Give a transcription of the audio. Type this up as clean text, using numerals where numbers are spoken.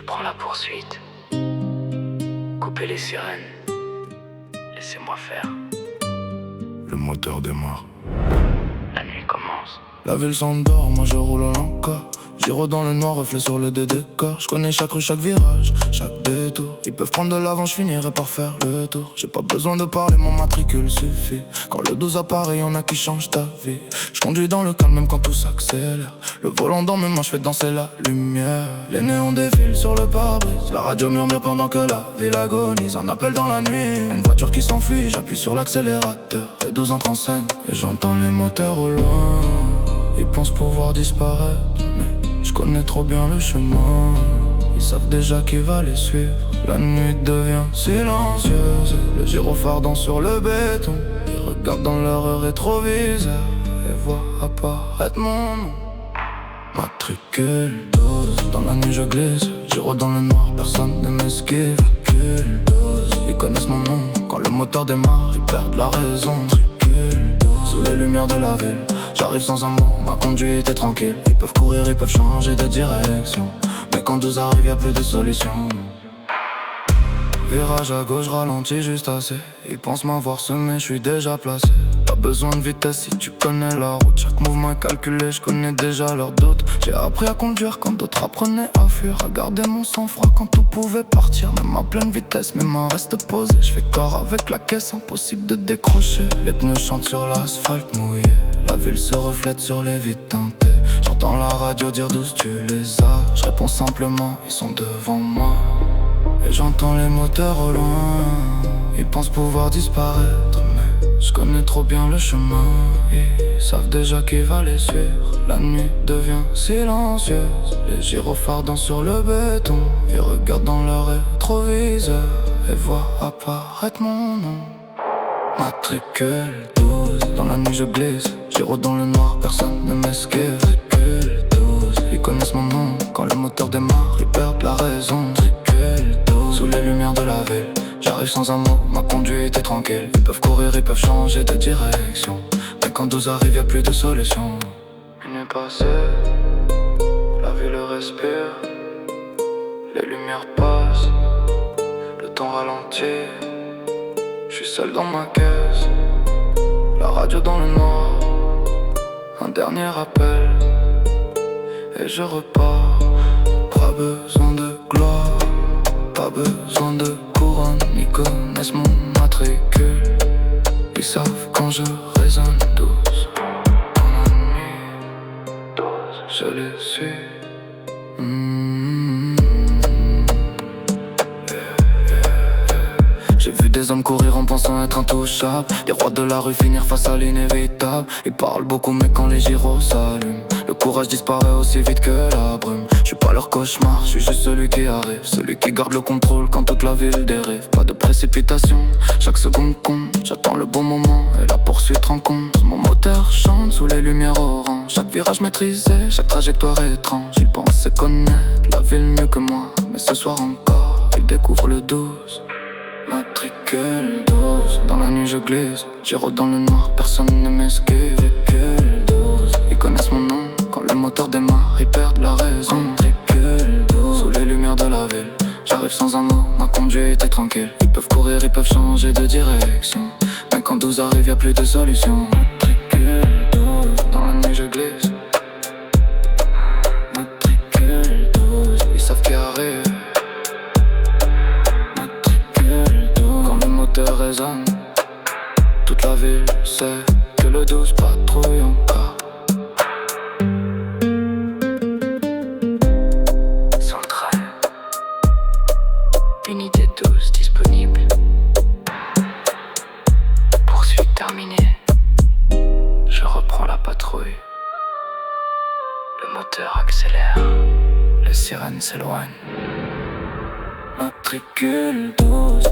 prends la poursuite. Coupez les sirènes, laissez-moi faire. Le moteur démarre. La nuit commence. La ville s'endort, moi je roule en encore. Giro dans le noir, reflet sur le décor. Je connais chaque rue, chaque virage, chaque détour. Ils peuvent prendre de l'avant, je finirai par faire le tour. J'ai pas besoin de parler, mon matricule suffit. Quand le 12 apparaît, y'en a qui changent ta vie. Je conduis dans le calme même quand tout s'accélère. Le volant dans mes mains, je fais danser la lumière. Les néons défilent sur le pare-brise. La radio murmure pendant que la ville agonise. Un appel dans la nuit, une voiture qui s'enfuit. J'appuie sur l'accélérateur, les 12 entrent en scène. Et j'entends les moteurs au loin. Ils pensent pouvoir disparaître, mais je connais trop bien le chemin. Ils savent déjà qui va les suivre. La nuit devient silencieuse. Le gyrophare danse sur le béton. Ils regardent dans leur rétroviseur et voient apparaître mon nom. Matricule 12. Dans la nuit je glisse. Gyro dans le noir, personne ne m'esquive. Matricule 12. Ils connaissent mon nom. Quand le moteur démarre, ils perdent la raison. Matricule 12. Sous les lumières de la ville, j'arrive sans un mot, ma conduite est tranquille. Ils peuvent courir, ils peuvent changer de direction, mais quand 12 arrive, y'a plus de solution. Virage à gauche, ralentis juste assez. Ils pensent m'avoir semé, je suis déjà placé. Pas besoin de vitesse si tu connais la route. Chaque mouvement est calculé, je connais déjà leurs doutes. J'ai appris à conduire quand d'autres apprenaient à fuir. À garder mon sang-froid quand tout pouvait partir. Même à pleine vitesse, mes mains restent posées. Je fais corps avec la caisse, impossible de décrocher. Les pneus chantent sur l'asphalte mouillé. La ville se reflète sur les vitres teintées. J'entends la radio dire d'où tu les as. Je réponds simplement, ils sont devant moi. Et j'entends les moteurs au loin. Ils pensent pouvoir disparaître, mais je connais trop bien le chemin. Ils savent déjà qui va les suivre. La nuit devient silencieuse. Les gyrophares dansent sur le béton. Ils regardent dans leur rétroviseur et voient apparaître mon nom. Matricule 12. Dans la nuit je glisse. Gyro dans le noir, personne ne m'esquive. Matricule 12. Ils connaissent mon nom. Quand le moteur démarre, ils perdent la raison. Matricule 12. Sous les lumières de la ville, j'arrive sans un mot, ma conduite est tranquille. Ils peuvent courir, ils peuvent changer de direction, mais quand 12 arrive, y'a plus de solution. Une nuit passée, la ville respire. Les lumières passent, le temps ralentit. Je suis seul dans ma caisse, la radio dans le noir. Un dernier appel, et je repars. Pas besoin de gloire, pas besoin de couronne. Ils connaissent mon matricule. Ils savent quand je résonne douce. Dans la nuit, je les suis. J'ai vu des hommes courir en pensant être intouchables. Des rois de la rue finir face à l'inévitable. Ils parlent beaucoup mais quand les gyros s'allument, le courage disparaît aussi vite que la brume. Je suis pas leur cauchemar, je suis juste celui qui arrive. Celui qui garde le contrôle quand toute la ville dérive. Pas de précipitation, chaque seconde compte. J'attends le bon moment et la poursuite rencontre. Mon moteur chante sous les lumières oranges. Chaque virage maîtrisé, chaque trajectoire étrange. Ils pensaient connaître la ville mieux que moi, mais ce soir encore, ils découvrent le 12. Matricule 12. Dans la nuit je glisse. Gyro dans le noir, personne ne m'esquive. Matricule 12. Ils connaissent mon nom. Quand le moteur démarre, ils perdent la raison. Matricule 12. Sous les lumières de la ville, j'arrive sans un mot, ma conduite est tranquille. Ils peuvent courir, ils peuvent changer de direction, mais quand 12 arrive, y'a plus de solution. Matricule 12. Dans la nuit je glisse. Matricule 12. Ils savent qui arrive. Résonne. Toute la ville sait que le 12 patrouille encore. Centrale, unité 12 disponible. Poursuite terminée. Je reprends la patrouille. Le moteur accélère. Les sirènes s'éloignent. Matricule 12.